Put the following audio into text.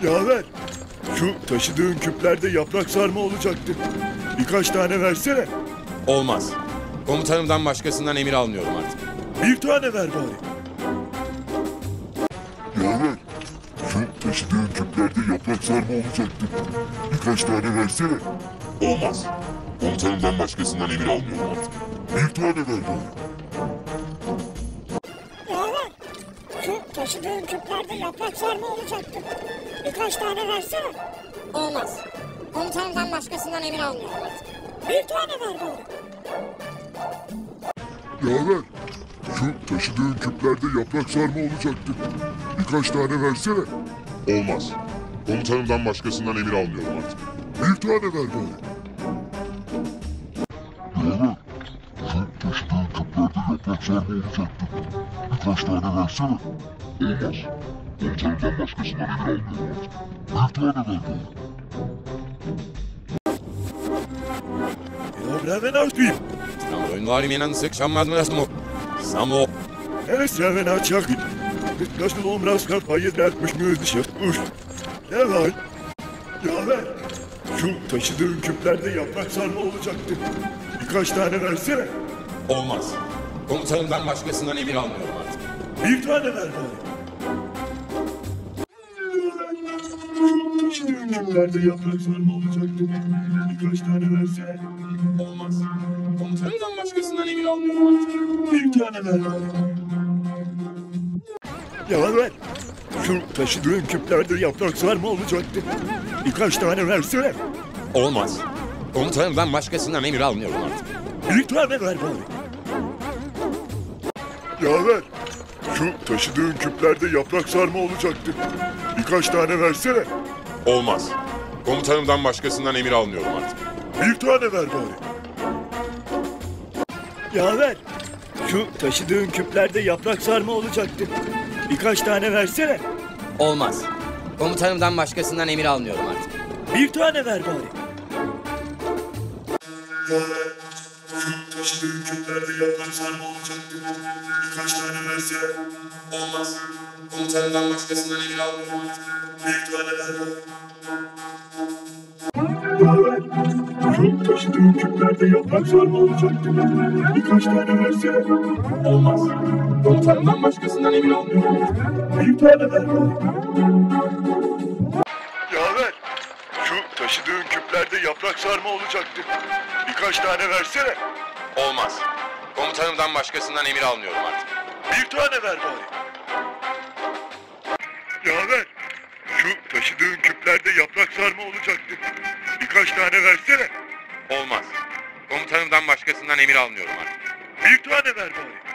Yaver, şu taşıdığın küplerde yaprak sarma olacaktı. Birkaç tane versene. Olmaz. Komutanımdan başkasından emir almıyorum artık. Bir tane ver bari. Yaver, şu taşıdığın küplerde yaprak sarma olacaktı. Birkaç tane versene. Olmaz. Komutanımdan başkasından emir almıyorum artık. Bir tane ver bari. Yaver, şu taşıdığın küplerde yaprak sarma olacaktı. Birkaç tane versene. Olmaz. Komutanımdan başkasından emir almıyorum artık. Bir tane ver bari. Yaver, şu taşıdığın küplerde yaprak sarma olacaktı. Birkaç tane versene. Olmaz. Komutanımdan başkasından emir almıyorum artık. Bir tane ver bari. Yaver, şu taşıdığın küplerde yaprak sarma olacaktı. Birkaç tane versene. Olmaz. Komutanımdan başkasından emir almıyorum artık. Bir tane ver bari. Raven artık. Samroin innan sıkşanmaz mı resmo? Samo. Evet, Raven açak. Nasıl omraz kafayı dertmiş müzişe. Ne var? Yaver, şu taşıdığın küplerde yaprak sarma olacaktı. Birkaç tane versene. Olmaz. Komutanımdan başkasından emir almıyorum artık. Bir tane ver bari. Taşıdığın küplerde yaprak sarma olacaktı. Birkaç tane versene. Olmaz. Komutanımdan başkasından emir almıyorum artık. Bir tane ver bari. Yaver, şu taşıdığın küplerde yaprak sarma olacaktı. Birkaç tane versene. Olmaz. Komutanımdan başkasından emir almıyorum artık. Bir tane ver bari. Yaver, şu taşıdığın küplerde yaprak sarma olacaktı. Birkaç tane versene. Olmaz. Komutanımdan başkasından emir almıyorum artık. Bir tane ver bari. Yaver, şu taşıdığın küplerde yaprak sarma olacaktı. Birkaç tane versene. Olmaz. Komutanımdan başkasından emir almıyorum artık. Bir tane ver bari. Yaver, şu taşıdığın küplerde yaprak sarma olacaktı. Birkaç tane versene. Olmaz. Komutanımdan başkasından emir almıyorum artık. Bir tane ver bari. Yaver, şu taşıdığın küplerde yaprak sarma olacaktı. Birkaç tane versene. Olmaz. Komutanımdan başkasından emir almıyorum artık. Bir tane ver bari. Yaver, şu taşıdığın küplerde yaprak sarma olacaktı. Birkaç tane versene. Olmaz. Komutanımdan başkasından emir almıyorum artık. Bir tane ver bari. Yaver, şu taşıdığın küplerde yaprak sarma olacaktı. Birkaç tane versene. Olmaz. Komutanımdan başkasından emir almıyorum artık. Bir tane ver bari.